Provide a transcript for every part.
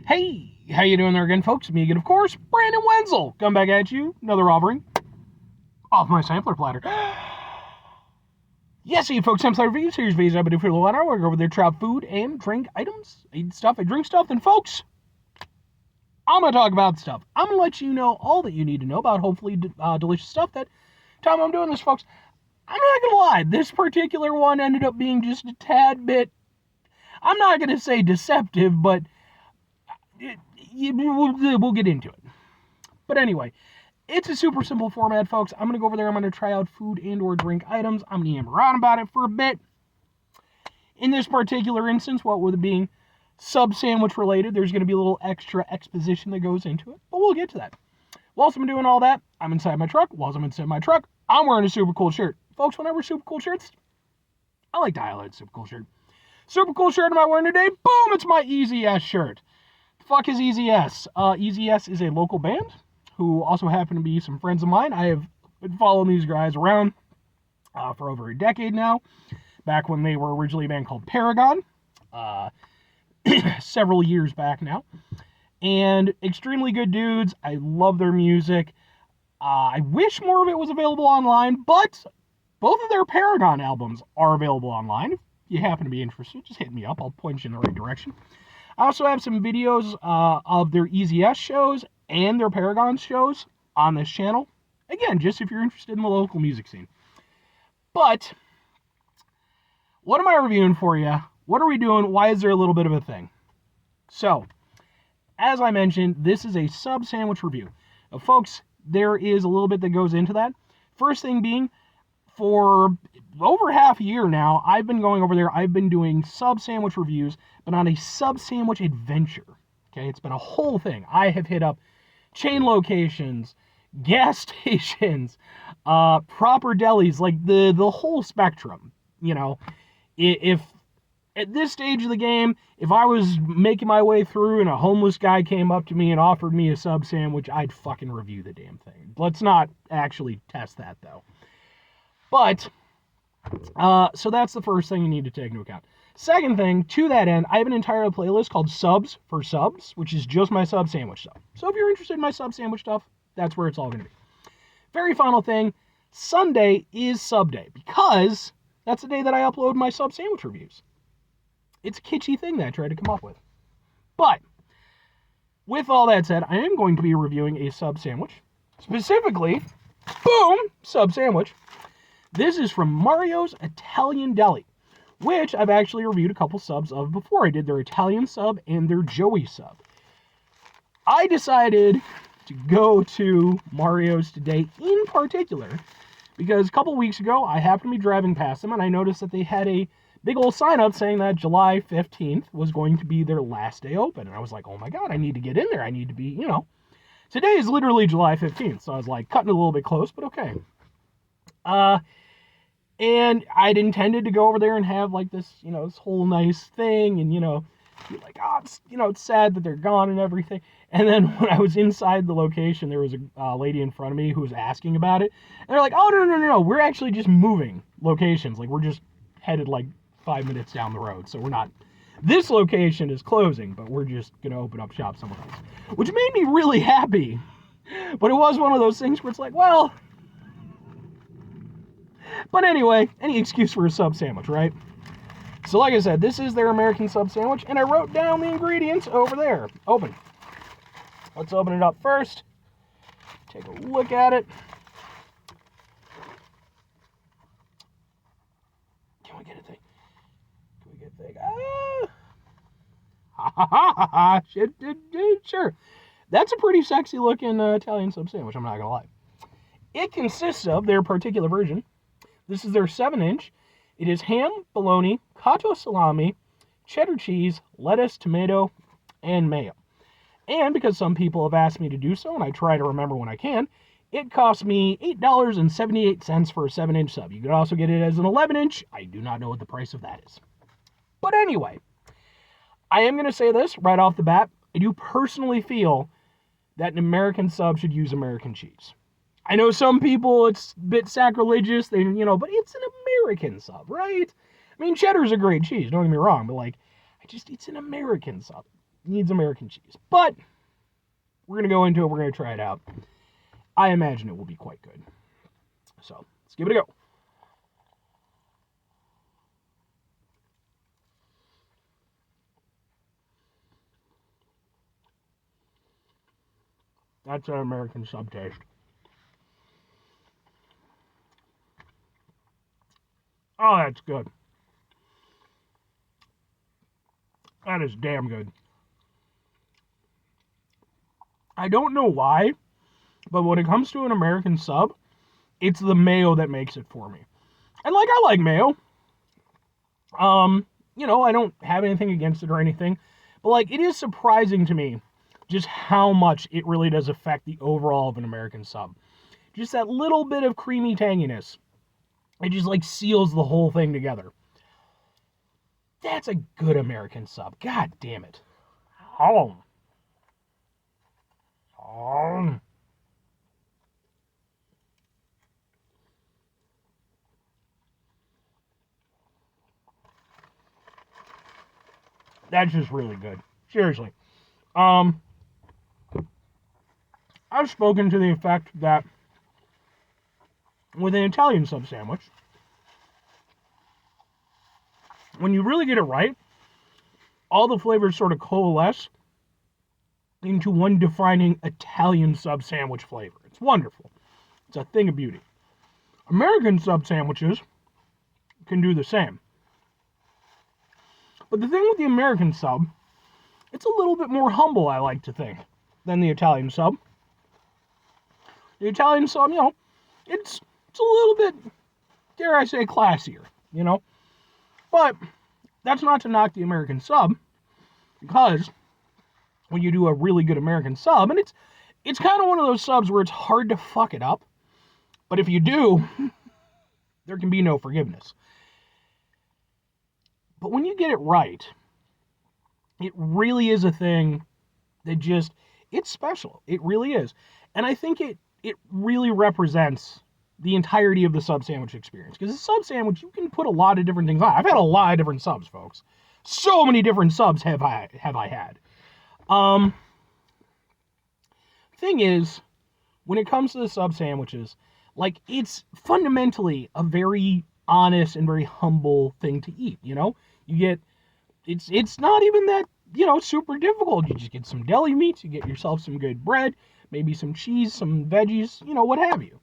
Hey, how you doing there again, folks? Me again, of course, Brandon Wenzel. Come back at you, another offering off my sampler platter. Yes, you folks, sampler videos. Here's videos I've been doing for a little while. We're over there, try food and drink items. I eat stuff, I drink stuff, and folks, I'm going to talk about stuff. I'm going to let you know all that you need to know about hopefully delicious stuff that time I'm doing this, folks. I'm not going to lie, this particular one ended up being just a tad bit, I'm not going to say deceptive, but we'll get into it. But anyway, it's a super simple format, folks. I'm going to go over there. I'm going to try out food and or drink items. I'm going to yammer on about it for a bit. In this particular instance, what with it being sub sandwich related, there's going to be a little extra exposition that goes into it. But we'll get to that. Whilst I'm doing all that, I'm inside my truck. Whilst I'm inside my truck, I'm wearing a super cool shirt. Folks, when I wear super cool shirts, I like to highlight super cool shirt. Super cool shirt am I wearing today? Boom, it's my Easy S shirt. Fuck is Easy S? Easy S is a local band who also happen to be some friends of mine. I have been following these guys around for over a decade now, back when they were originally a band called Paragon, several years back now. And extremely good dudes. I love their music. I wish more of it was available online, but both of their Paragon albums are available online. If you happen to be interested, just hit me up. I'll point you in the right direction. I also have some videos of their Easy S shows and their Paragon shows on this channel. Again, just if you're interested in the local music scene. But, what am I reviewing for you? What are we doing? Why is there a little bit of a thing? So, as I mentioned, this is a sub sandwich review. Now, folks, there is a little bit that goes into that. First thing being, for over half a year now, I've been going over there. I've been doing sub sandwich reviews, but on a sub sandwich adventure. Okay, it's been a whole thing. I have hit up chain locations, gas stations, proper delis, like the whole spectrum. You know, if at this stage of the game, if I was making my way through and a homeless guy came up to me and offered me a sub sandwich, I'd fucking review the damn thing. Let's not actually test that, though. But, so that's the first thing you need to take into account. Second thing, to that end, I have an entire playlist called Subs for Subs, which is just my sub sandwich stuff. So if you're interested in my sub sandwich stuff, that's where it's all going to be. Very final thing, Sunday is SUBday, because that's the day that I upload my sub sandwich reviews. It's a kitschy thing that I tried to come up with. But, with all that said, I am going to be reviewing a sub sandwich. Specifically, boom, sub sandwich. This is from Mario's Italian Deli, which I've actually reviewed a couple subs of before. I did their Italian sub and their Joey sub. I decided to go to Mario's today in particular because a couple weeks ago I happened to be driving past them and I noticed that they had a big old sign up saying that July 15th was going to be their last day open. And I was like, oh my God, I need to get in there. I need to be, today is literally July 15th. So I was like cutting a little bit close, but okay. And I'd intended to go over there and have like this, this whole nice thing and, be like, it's sad that they're gone and everything. And then when I was inside the location, there was a lady in front of me who was asking about it. And they're like, oh, no. We're actually just moving locations. Like, we're just headed like 5 minutes down the road. So we're not, this location is closing, but we're just going to open up shop somewhere else. Which made me really happy. But it was one of those things where it's like, well, but anyway, any excuse for a sub sandwich, right? So like I said, this is their American sub sandwich, and I wrote down the ingredients over there. Open. Let's open it up first. Take a look at it. Can we get a thing? Ah! Sure. That's a pretty sexy looking Italian sub sandwich, I'm not gonna lie. It consists of their particular version. This is their 7-inch. It is ham, bologna, cotto salami, cheddar cheese, lettuce, tomato, and mayo. And because some people have asked me to do so, and I try to remember when I can, it cost me $8.78 for a 7-inch sub. You could also get it as an 11-inch. I do not know what the price of that is. But anyway, I am going to say this right off the bat. I do personally feel that an American sub should use American cheese. I know some people, it's a bit sacrilegious, but it's an American sub, right? I mean, cheddar's a great cheese, don't get me wrong, but it's an American sub. needs American cheese. But we're going to go into it. We're going to try it out. I imagine it will be quite good. So let's give it a go. That's an American sub taste. Oh, that's good. That is damn good. I don't know why, but when it comes to an American sub, it's the mayo that makes it for me. And like, I like mayo. I don't have anything against it or anything, but like, it is surprising to me just how much it really does affect the overall of an American sub. Just that little bit of creamy tanginess. It just like seals the whole thing together. That's a good American sub. God damn it. Oh. Oh. That's just really good. Seriously. I've spoken to the effect that with an Italian sub sandwich, when you really get it right, all the flavors sort of coalesce into one defining Italian sub sandwich flavor. It's wonderful. It's a thing of beauty. American sub sandwiches can do the same. But the thing with the American sub, it's a little bit more humble, I like to think, than the Italian sub. The Italian sub, it's a little bit, dare I say, classier, But that's not to knock the American sub, because when you do a really good American sub, and it's kind of one of those subs where it's hard to fuck it up, but if you do, there can be no forgiveness. But when you get it right, it really is a thing that just, it's special. It really is. And I think it really represents the entirety of the sub sandwich experience. Because a sub sandwich, you can put a lot of different things on. I've had a lot of different subs, folks. So many different subs have I had. Thing is, when it comes to the sub sandwiches, like, it's fundamentally a very honest and very humble thing to eat, You get, it's not even that, super difficult. You just get some deli meats, you get yourself some good bread, maybe some cheese, some veggies, what have you.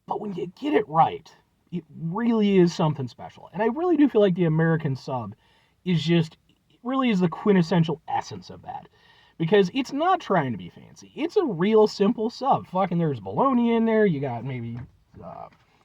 But when you get it right, it really is something special. And I really do feel like the American sub it really is the quintessential essence of that. Because it's not trying to be fancy. It's a real simple sub. Fucking there's bologna in there, you got maybe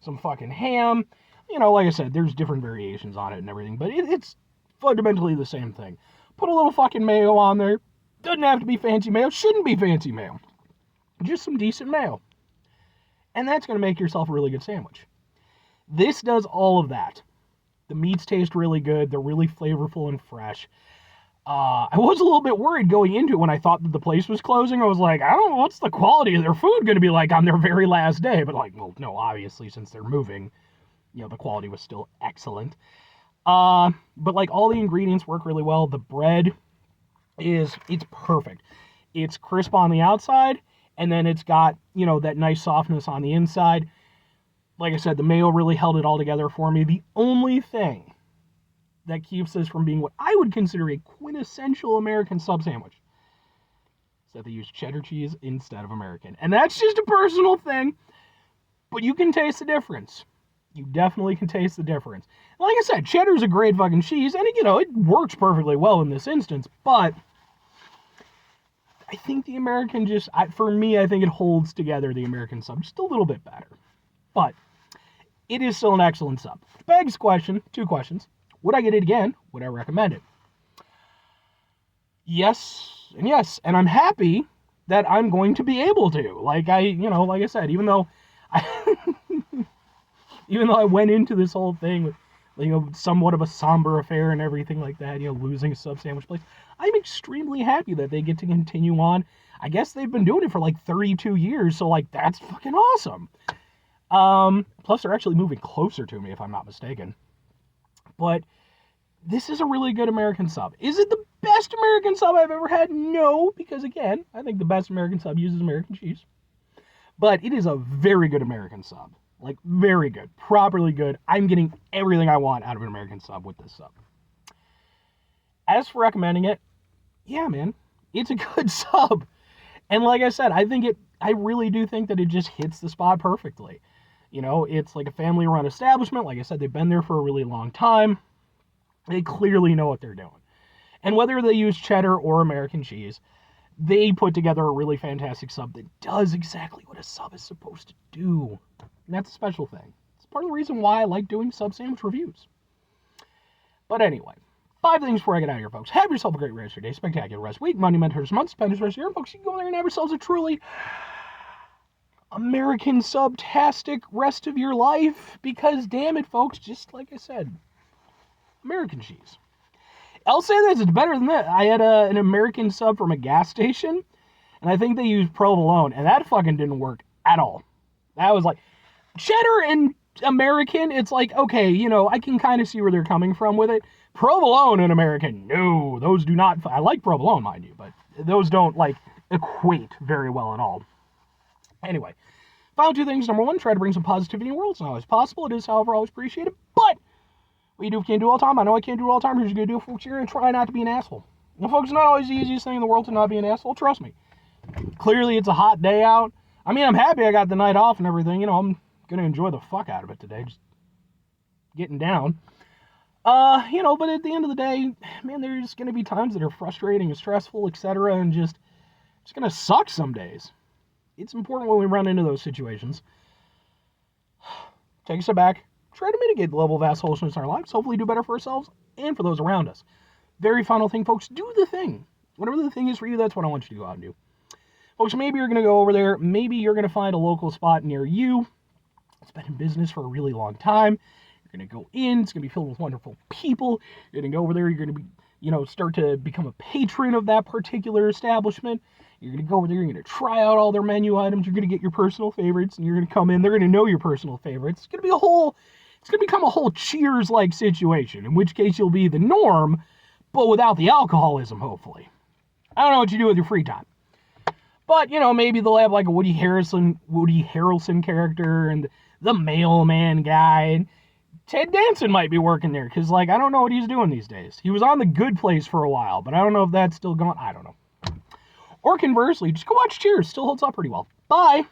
some fucking ham. Like I said, there's different variations on it and everything, but it's fundamentally the same thing. Put a little fucking mayo on there. Doesn't have to be fancy mayo. Shouldn't be fancy mayo. Just some decent mayo. And that's going to make yourself a really good sandwich. This does all of that. The meats taste really good. They're really flavorful and fresh. I was a little bit worried going into it when I thought that the place was closing. I was like, I don't know, what's the quality of their food going to be like on their very last day? But no, obviously, since they're moving, the quality was still excellent. But all the ingredients work really well. The bread it's perfect. It's crisp on the outside, and then it's got, that nice softness on the inside. Like I said, the mayo really held it all together for me. The only thing that keeps this from being what I would consider a quintessential American sub sandwich is that they use cheddar cheese instead of American. And that's just a personal thing, but you can taste the difference. You definitely can taste the difference. Like I said, cheddar's a great fucking cheese, and it works perfectly well in this instance, but I think the American for me, I think it holds together the American sub just a little bit better. But it is still an excellent sub. Begs two questions. Would I get it again? Would I recommend it? Yes, and I'm happy that I'm going to be able to. Like I said, even though I went into this whole thing with, somewhat of a somber affair and everything like that, losing a sub sandwich place, I'm extremely happy that they get to continue on. I guess they've been doing it for 32 years, so that's fucking awesome. Plus they're actually moving closer to me, if I'm not mistaken. But this is a really good American sub. Is it the best American sub I've ever had? No, because again, I think the best American sub uses American cheese. But it is a very good American sub. Like, very good. Properly good. I'm getting everything I want out of an American sub with this sub. As for recommending it, yeah, man, it's a good sub. And like I said, I really do think that it just hits the spot perfectly. You know, it's like a family-run establishment. Like I said, they've been there for a really long time. They clearly know what they're doing. And whether they use cheddar or American cheese, they put together a really fantastic sub that does exactly what a sub is supposed to do. And that's a special thing. It's part of the reason why I like doing sub sandwich reviews. But anyway, 5 things before I get out of here, folks. Have yourself a great rest of your day, spectacular rest week, monumentous month, spend the rest of your year, folks. You can go there and have yourselves a truly American subtastic rest of your life. Because, damn it, folks, just like I said, American cheese. I'll say this, it's better than that. I had an American sub from a gas station, and I think they used provolone, and that fucking didn't work at all. That was like, cheddar and American, it's like, okay, you know, I can kind of see where they're coming from with it. Provolone and American, no, those do not, I like provolone, mind you, but those don't, like, equate very well at all. Anyway, final 2 things. Number 1, try to bring some positivity in the world. It's not always possible. It is, however, always appreciated, but what you do if you can't do it all the time. I know I can't do it all the time. Here's what you're going to do, folks. You're going to try not to be an asshole. Now, folks, it's not always the easiest thing in the world to not be an asshole. Trust me. Clearly, it's a hot day out. I mean, I'm happy I got the night off and everything. You know, I'm going to enjoy the fuck out of it today. Just getting down. You know, but at the end of the day, man, there's going to be times that are frustrating and stressful, etc., and just it's going to suck some days. It's important when we run into those situations. Take a step back. Try to mitigate the level of assholishness in our lives. Hopefully do better for ourselves and for those around us. Very final thing, folks. Do the thing. Whatever the thing is for you, that's what I want you to go out and do. Folks, maybe you're going to go over there. Maybe you're going to find a local spot near you. It's been in business for a really long time. You're going to go in. It's going to be filled with wonderful people. You're going to go over there. You're going to be, you know, start to become a patron of that particular establishment. You're going to go over there. You're going to try out all their menu items. You're going to get your personal favorites. And you're going to come in. They're going to know your personal favorites. It's going to be it's going to become a whole Cheers-like situation, in which case you'll be the norm, but without the alcoholism, hopefully. I don't know what you do with your free time. But, you know, maybe they'll have like a Woody Harrelson character and the mailman guy. And Ted Danson might be working there, because, like, I don't know what he's doing these days. He was on The Good Place for a while, but I don't know if that's still going. I don't know. Or conversely, just go watch Cheers. Still holds up pretty well. Bye!